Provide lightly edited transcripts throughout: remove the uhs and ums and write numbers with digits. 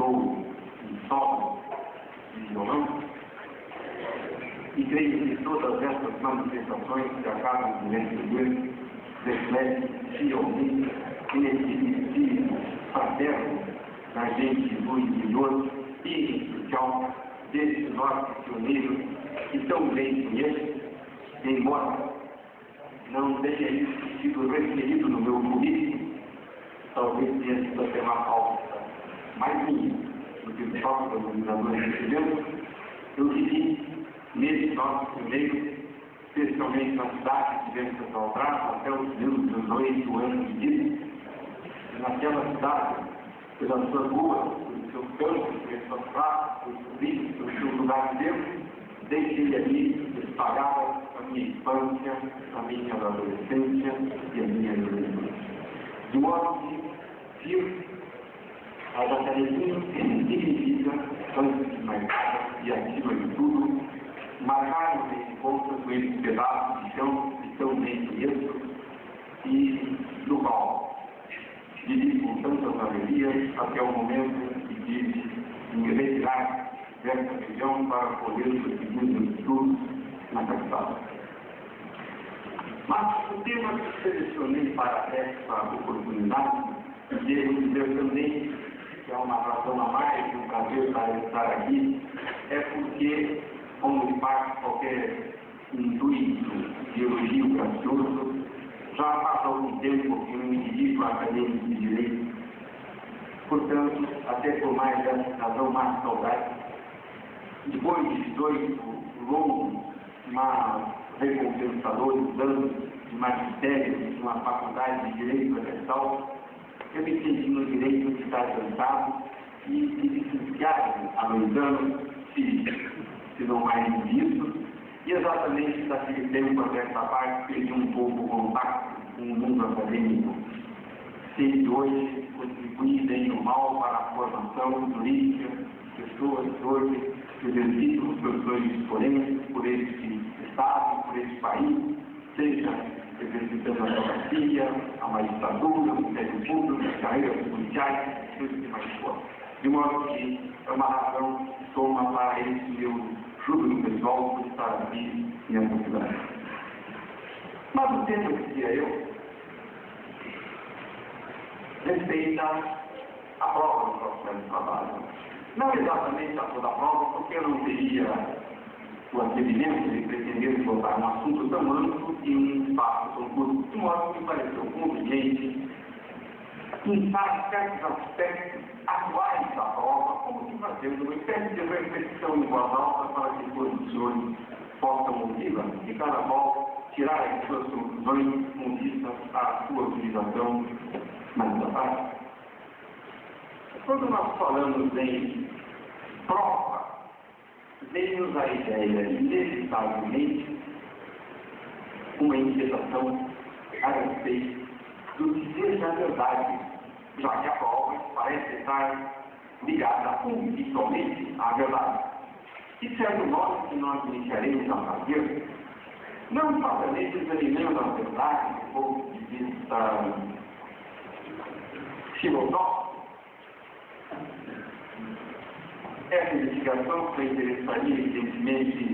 cantou em solo de violão. E creio que todas essas manifestações que acabam de receber refletem fielmente esse espírito fraterno da gente do interior e, em especial, desses nossos pioneiros que tão bem conheço, embora não tenha isso sido referido no meu currículo, talvez tenha sido até uma falta mais minha do que o próprio organizador recebeu. Eu vivi nesse nosso pioneiro, especialmente na cidade de Ventos ao Braço, até os meus 18 anos de vida. E naquela cidade, pelas suas ruas, pelos seus campos, pelas suas praças, pelos seus rios, pelos seus lugares de Deus, deixei ali espalhada a minha infância, a minha adolescência e a minha juventude. De modo que vir a Jacarezinho significa, antes de mais nada e acima de tudo, marcaram esse encontro com esses pedaços de chão que tão bem conheço e no qual vivi com tantas alegrias até o momento que tive me retirar dessa região para poder seguir meus estudos na capital. Mas o tema que selecionei para essa oportunidade, devo dizer também que é uma razão a mais, um prazer para estar aqui, é porque, como faz qualquer intuito de elogio gracioso, já faz algum tempo que eu me dirijo à Academia de Direito. Portanto, até por mais essa razão, mais saudade, depois de 18 longos, mas recompensadores anos de magistério de uma faculdade de Direito Universal, eu me senti no direito de estar sentado e de licenciar há 2 anos, se não mais disso, e exatamente daquele tempo até essa parte perdi um pouco o contato com o mundo acadêmico. Sei que hoje contribui bem ou mal para a formação jurídica, pessoas que hoje exercitam os seus sonhos por esse Estado, por esse país, seja exercitando a advocacia, a magistratura, o Ministério Público, as carreiras policiais, seja o que mais for. De modo que é uma razão que soma para esse meu júbilo pessoal por estar aqui nessa cidade. Mas o tema que queria eu respeita a prova do processo de trabalho. Não exatamente a toda a prova, porque eu não teria o atrevimento de pretender botar um assunto tão amplo em um espaço tão curto, de modo que me pareceu conveniente pensar certos aspectos atuais da prova, como se fazendo uma espécie de reflexão em voz alta para que todos os senhores possam ouvi-la e cada qual tirar as suas conclusões com vista à sua utilização mais à tarde. Quando nós falamos em prova, vem-nos a ideia, inevitavelmente, uma inquietação a respeito do que seja a verdade, já que a prova parece estar ligada unicamente à verdade. E certo modo que nós iniciaremos a fazer, não exatamente examinando a verdade do ponto de vista filosófico. Essa investigação foi interessaria, evidentemente,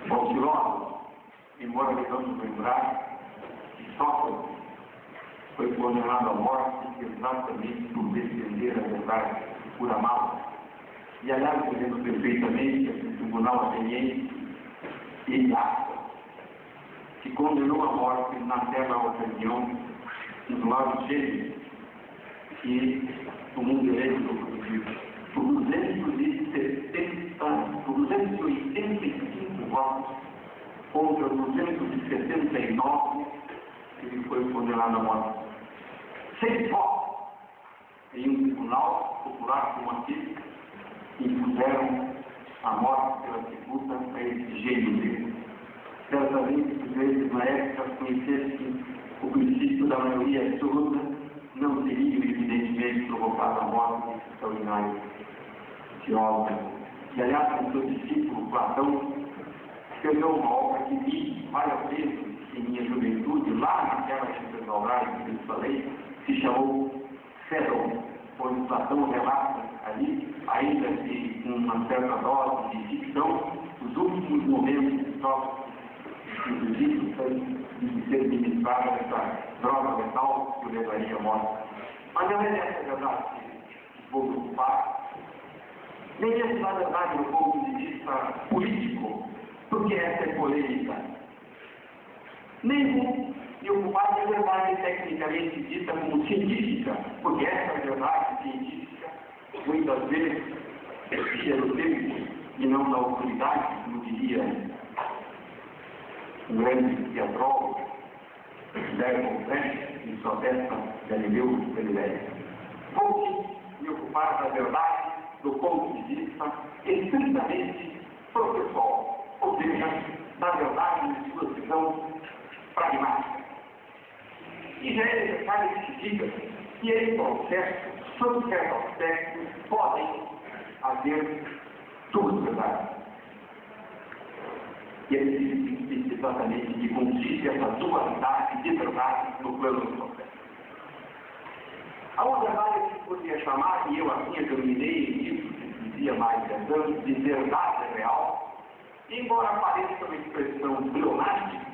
aos filósofos, embora devamos lembrar que Sócrates foi condenado à morte exatamente por defender a verdade, por amá-la. E, aliás, eu lembro perfeitamente que o tribunal ateniense, que condenou à morte naquela ocasião os lados cheios e o mundo eleito por 285 votos contra 279 que ele foi condenado à morte. 6 votos em um tribunal popular como aquele impuseram a morte pela disputa a esse gênio dele. Certamente, por vezes, na época, conhecesse o princípio da maioria absoluta, não teria, evidentemente, provocado a morte desse extraordinário teólogo. E, aliás, com seu discípulo Platão, escreveu uma obra que li várias vezes em minha juventude, lá naquela Universidade que eu falei, se chamou Fedon. onde Platão relata ali, ainda que com uma certa dose de ficção, os últimos momentos próprios do livro de ser ministrada essa droga letal que o levaria à morte. Mas não é essa verdade que vou preocupar, nem mesmo na verdade do ponto de vista político, porque essa é polêmica. Nem vou me ocupar da verdade tecnicamente dita como científica, porque essa verdade científica, muitas vezes, é pelo tempo e não da autoridade, como diria um grande teatrólogo, Leon Brecht, em sua peça Galileu Galilei. Vou me ocupar da verdade do ponto de vista estritamente processual, ou seja, da verdade em sua visão pragmática. E já é necessário que se diga que esse processo, sob certo aspecto, podem haver duas verdades. E é exatamente que consiste essa dualidade de verdade no plano do processo. Há uma verdade que se poderia chamar, e eu assim a denominei isso que dizia mais de 10 anos, de verdade real, embora pareça uma expressão pleonástica,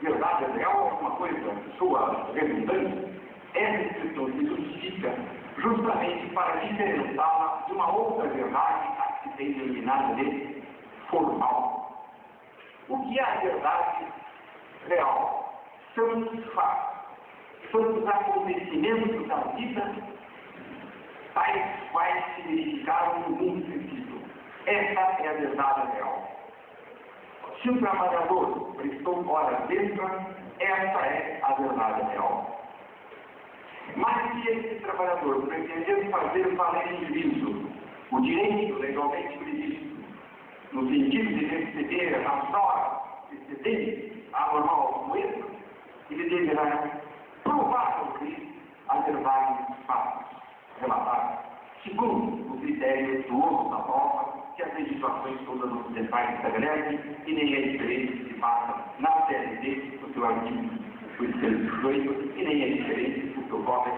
verdade real é uma coisa sua redundante, essa expressão se justifica justamente para diferenciá-la de uma outra verdade a que se tem denominado de formal. O que é a verdade real? São os fatos, são os acontecimentos da vida, tais quais se verificaram no mundo sentido. Essa é a verdade real. Se o trabalhador prestou horas extras, essa é a verdade real. Mas se esse trabalhador pretender fazer valer em juízo o direito legalmente previsto, no sentido de receber as horas excedentes à normal como extra, ele deverá provar ao juiz a verdade dos fatos relatados, segundo o critério do uso da prova, que as legislações todas ocidentais estabelecem, e nem é diferente do que se passa na CLT, no seu artigo 818, e nem é diferente do que ocorre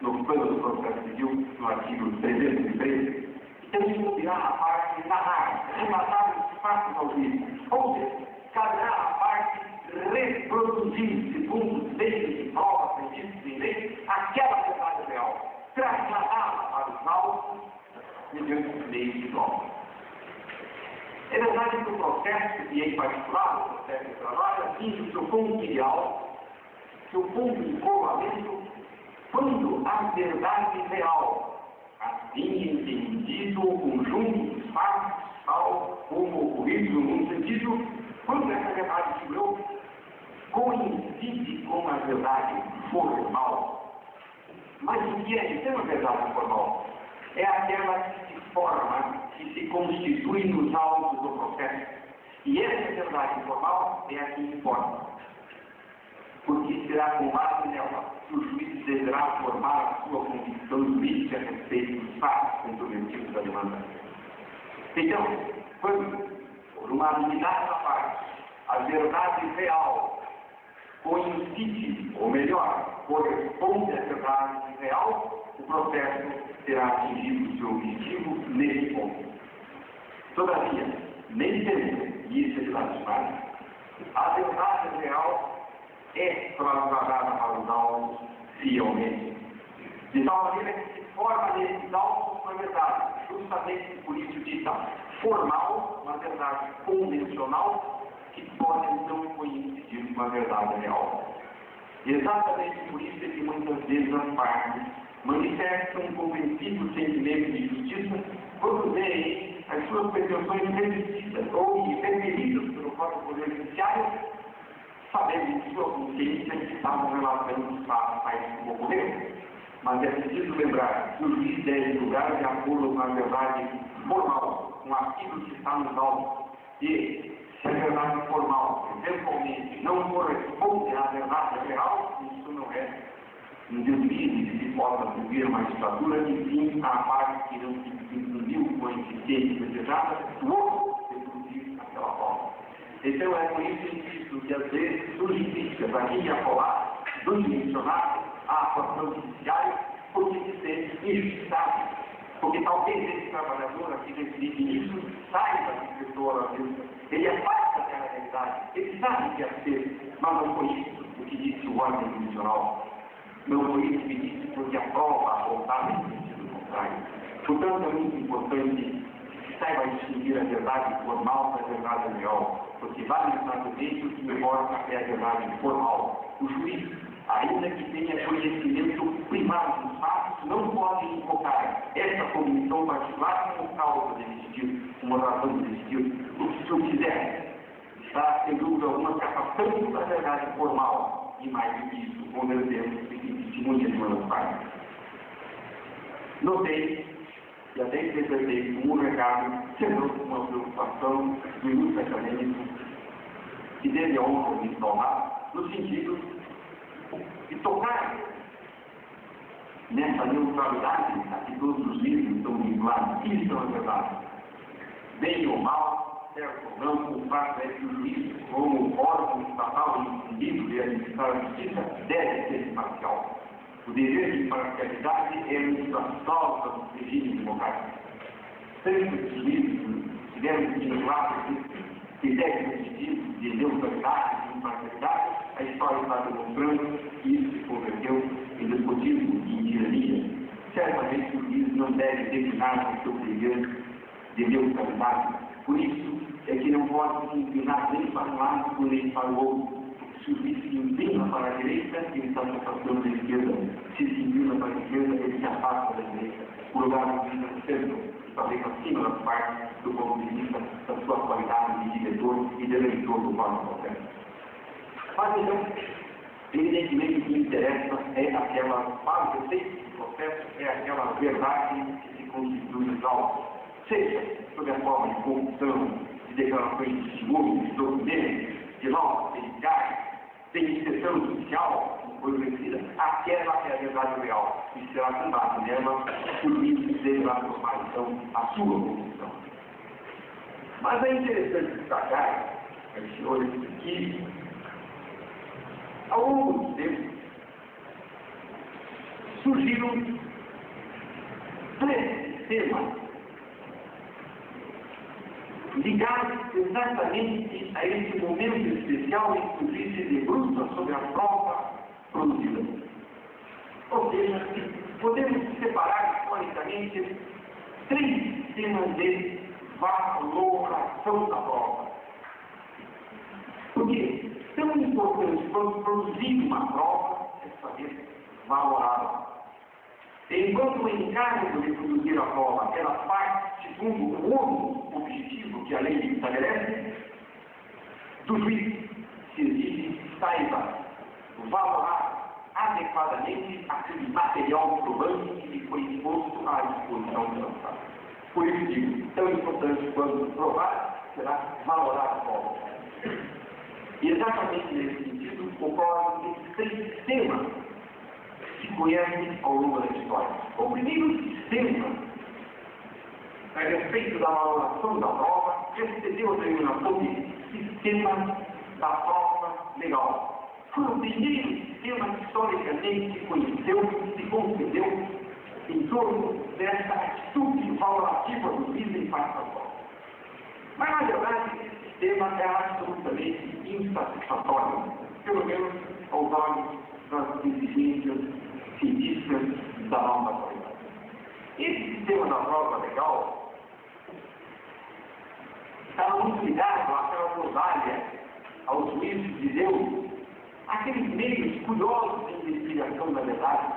no plano do processo civil, no artigo 313. Então, isso irá a parte narrar, relatar os fatos ao juiz. Ou seja, caberá a parte reproduzir, segundo os meios de prova previstos em lei, aquela verdade real, trasladá-la para os autos mediante os meios de prova. É verdade que o processo, e em particular o processo de trabalho, atinge o seu ponto ideal, seu ponto de colamento, quando a verdade real, assim entendido o conjunto dos fatos, tal como ocorrido no mundo sentido, quando essa verdade figurou, coincide com a verdade formal. Mas o que é uma verdade formal? É aquela que se forma, que se constitui nos autos do processo. E essa verdade formal é a que informa. Porque será com base nela que o juiz deverá formar a sua convicção jurídica a respeito dos fatos comprometidos da demanda. Então, quando, por uma unanimidade da parte, a verdade real coincide, ou melhor, corresponde à verdade real, o processo terá atingido o seu objetivo nesse ponto. Todavia, nem sempre, e isso é classificado, a verdade real é trasladada para os autos fielmente. De tal maneira que se forma nesses autos uma verdade, justamente por isso dita formal, uma verdade convencional, que pode então coincidir com a verdade real. Exatamente por isso é que muitas vezes as partes manifestam um convencido sentimento de justiça quando veem as suas pretensões resistidas ou repelidas pelo próprio Poder Judiciário, sabendo de sua consciência que estavam relatando os fatos tais como ocorreram. Mas é preciso lembrar que o juiz deve julgar de acordo com a verdade formal, com aquilo que está nos autos. E se a verdade formal, eventualmente, não corresponde à verdade real, isso não é um desvio que se possa atribuir à magistratura, enfim, à parte que não se incumbiu com a eficiência desejada, do outro reproduzir aquela forma. Então é por isso que às vezes surgem críticas aqui e acolá, dos dimensionados, à atuação judiciária, porque se sente injustiçado. Porque talvez esse trabalhador aqui nesse início saiba que pessoa à vista. Ele afasta da realidade, ele sabe que é ser, mas não foi isso o que disse o ordem condicional. Não foi isso que disse, porque a prova apontada em sentido contrário. Portanto, é muito importante que saiba distinguir a verdade formal da verdade real, porque vale estar dentro que importa é a verdade formal. O juiz, ainda que tenha conhecimento privado dos fatos, não pode invocar essa comissão particular como causa de existir, uma razão de existir, o que eu quiser. Está, sem dúvida alguma, se afastando da verdade formal, e mais do que isso, convertendo e testemunha de uma das partes. Notei, e até interpretei como um recado, sendo uma preocupação do ilustre acadêmico, que desde ontem me falar, no sentido de tocar nessa neutralidade a que todos os livros estão vinculados. Isso é uma verdade. Bem ou mal, certo ou não, o fato é que o juiz, como órgão estatal incumbido de administrar a justiça, deve ser imparcial. O dever de imparcialidade é uma das cláusulas do regime democrático. Sempre que os juízes tiverem vinculados critérios positivos de neutralidade e imparcialidade, a história está demonstrando que isso se converteu em despotismo e em tirania. Certamente o juiz não deve declinar o seu dever de neutralidade. Por isso é que não pode se inclinar nem para um lado nem para o outro. Se o juiz se inclina para a direita, ele está se afastando da esquerda. Se inclina para a esquerda, ele se afasta da direita. O lugar do juiz é no centro, talvez acima das partes do ponto de vista da sua qualidade de diretor e de eleitor do próprio processo. Mas então, evidentemente o que interessa é aquela, para o efeito do processo, é aquela verdade que se constitui nos autos, seja sob a forma de confissão, de declarações de testemunho, de documentos, de notas periciais, de inspeção judicial, conhecida, aquela é a verdade real, e será com base nela que o juiz deverá formar então a sua confissão. Mas é interessante destacar, senhores, que ao longo do tempo surgiram três sistemas ligados exatamente a esse momento especial em que o juiz se debruça sobre a prova produzida. Ou seja, podemos separar historicamente três sistemas de valoração da prova. Porque tão importante quanto produzir uma prova é saber valorá-la. Enquanto o encargo de produzir a prova ela parte segundo o único objetivo que a lei estabelece, do juiz se exige saiba valorar adequadamente aquele material probante que lhe foi exposto à disposição do Estado. Por isso digo, tão importante quanto provar será valorar a prova. E exatamente nesse sentido ocorrem esses três sistemas que se conhecem ao longo da história. O primeiro sistema, a respeito da valoração da prova, recebeu a denominação de sistema da prova legal. Foi o primeiro sistema que historicamente se conheceu e se concedeu em torno dessa atitude valorativa do juiz em face da prova. Mas, na verdade, esse sistema é absolutamente insatisfatório, pelo menos aos olhos das exigências científicas da nossa atualidade. Esse sistema da prova legal estava muito ligado àquela fornalha aos juízes de Deus, aqueles meios curiosos de investigação da verdade,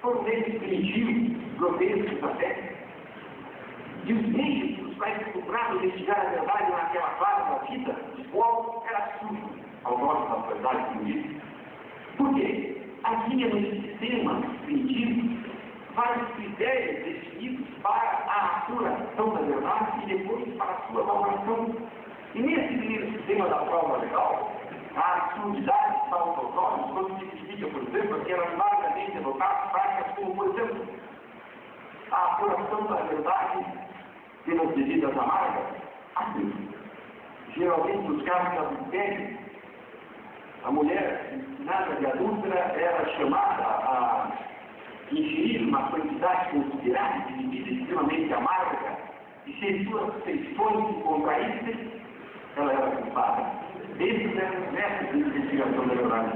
foram meios primitivos, grotescos até, e os meios dos quais se procurava investigar a verdade naquela fase da vida, os povos, era sujo aos olhos da verdade que eu disse. Por quê? Havia nesse sistema primitivo vários critérios definidos para a apuração da verdade e depois para a sua valoração. E nesse primeiro sistema da prova legal, a absurdidade está aos olhos quando se explica, por exemplo, aquelas largamente adotadas práticas como, por exemplo, a apuração da verdade pelas bebidas amargas. Geralmente, nos casos de adultério, a mulher nada de adúltera era chamada ingerir uma quantidade considerável de bebida extremamente amarga, e se as suas feições se contraíssem, ela era culpada. Esses eram os métodos de investigação da verdade.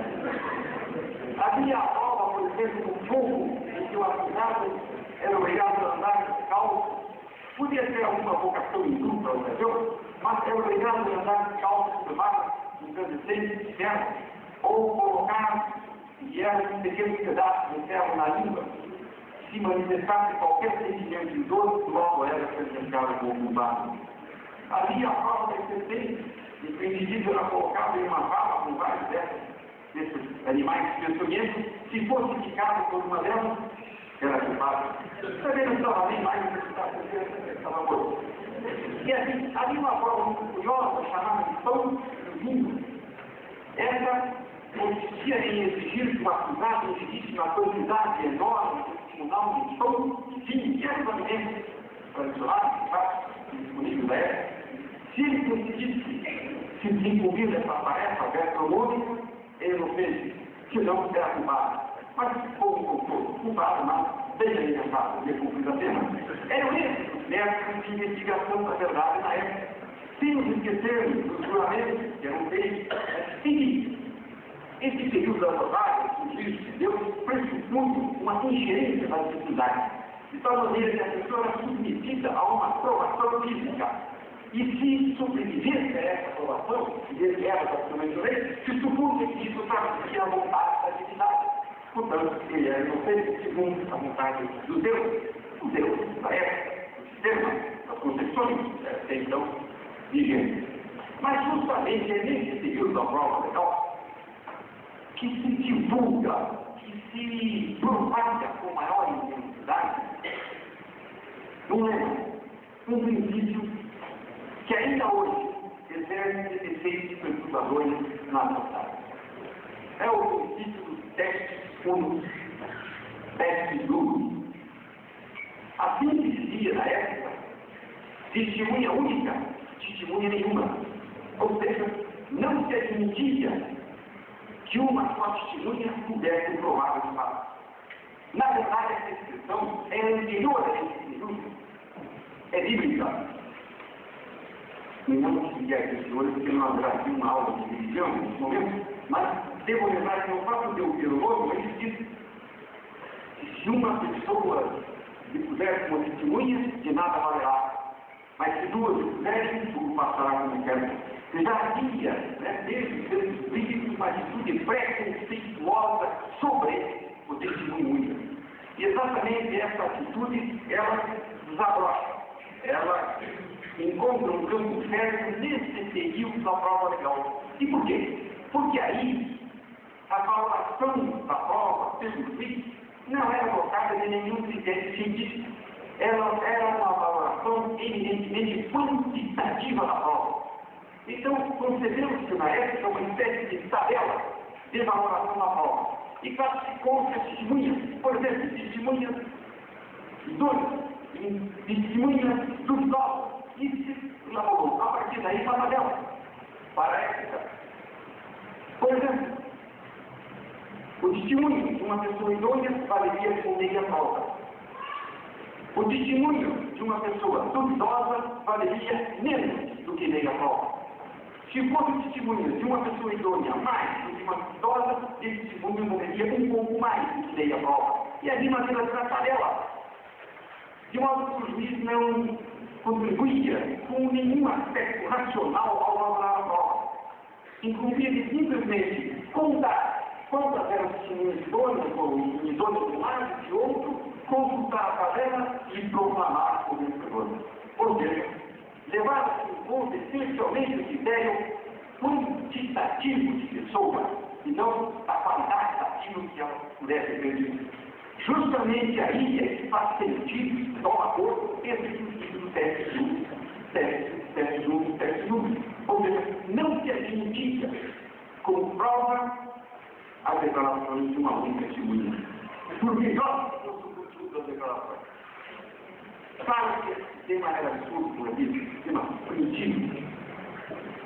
Havia a prova, por exemplo, do fogo, em que o acusado era obrigado a andar descalço. Podia ter alguma vocação indulta para a ocasião, mas era obrigado a andar descalço por baixo do travesseiro de ferro, ou colocar e era um pequeno pedaço de ferro na língua. Se manifestasse qualquer sentimento de dor, logo era sentenciado como culpado. Havia a prova da existência, e o indivíduo era colocado em uma vala com vários desses animais peçonhentos. Se fosse picado por uma delas, era culpado. Também não estava nem mais estava morto. E assim, havia uma prova muito curiosa, chamada de pão do vinho. Essa consistia em exigir que o acusado ingerisse uma quantidade enorme comunal de pão e vinho, que era um alimento tradicional, disponível da época. Se ele conseguisse se desenvolver dessa tarefa gastronômica, ele não fez, que não era culpado. Mas como contou, culpado, mas bem alimentado, de cumprir a pena. Eram esses os métodos de investigação da verdade na época. Sem nos esquecermos dos juramentos que eram feitos a seguir. Esse período da verdade, o juízo de Deus, pressupunha uma ingerência da dificuldade, de tal maneira que a pessoa era submetida a uma provação física. E se sobrevivesse a essa provação, e ele era praticamente lei, se supunha que isso traduzia a vontade da divindade. Portanto, ele era inocente segundo a vontade do Deus da época, do sistema, das concepções, até então, vigentes. Mas justamente é nesse período da prova legal que se divulga, que se propaga com maior intensidade um princípio que ainda hoje exerce efeitos perturbadores na sociedade. É o princípio dos testes únicos, testes duplos. Assim se dizia na época, testemunha única, testemunha nenhuma. Ou seja, não se admitia que uma só testemunha pudesse provar os fatos. Na verdade, essa expressão é anterior a esse período. É bíblica. Não vamos seguir aqui, senhores, porque não haverá aqui uma aula de religião nesse momento, mas devo lembrar que no próprio Deuteronômio ele diz que se uma pessoa lhe puser como testemunha, de nada valerá. Mas se duas lhe puserem, tudo passará como quer. Já havia, desde os seus bíblicos, uma atitude preconceituosa sobre o testemunho único. E exatamente essa atitude, ela desabrocha. Ela encontra um campo certo nesse período da prova legal. E por quê? Porque aí a valoração da prova pelo juiz não era colocada de nenhum critério científico. Ela era uma valoração eminentemente quantitativa da prova. Então, concebeu-se na época uma espécie de tabela de valoração da prova. E classificou-se as testemunhas, por exemplo, testemunhas idôneas, testemunhas dudosas. E se elaborou, a partir daí, uma tabela para a época. Por exemplo, o testemunho de uma pessoa idônea valeria com meia prova. O testemunho de uma pessoa duvidosa valeria menos do que meia prova. Se fosse o testemunho de uma pessoa idônea mais do que uma duvidosa, esse testemunho valeria um pouco mais do que meia prova. E ali maneira de tabela, de modo que o juiz não contribuía com nenhum aspecto racional ao valorar a prova. Inclusive, simplesmente contar quantas eram testemunhas idôneas ou idôneas de um lado e de outro, consultar a tabela e proclamar o vencedor. Ou seja, levar-se em conta essencialmente o critério quantitativo de pessoa e não a qualidade daquilo que ela pudesse pedir. Justamente aí é que faz sentido, toma acordo, esse princípio do teste duplo. Ou seja, não se admitia como prova as declarações de uma única testemunha. Por melhor que fosse o conteúdo das declarações. Claro que esse sistema era absurdo, por aqui, sistema primitivo,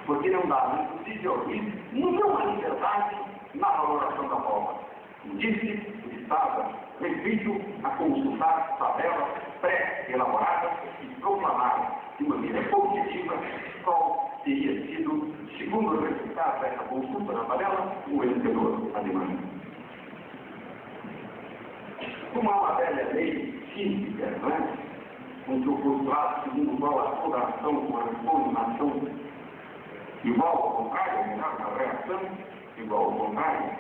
porque não dava, inclusive, ao juiz, nenhuma liberdade na valoração da prova. Disse que estava refiro a consultar tabelas pré-elaboradas e proclamadas de maneira objetiva qual teria sido, segundo os resultados dessa consulta na tabela, o vencedor da demanda. Como há uma velha lei física, não é? Com seu postulado segundo o qual a toda ação corresponde a uma ação igual ao contrário, ou melhor, a reação igual ao contrário,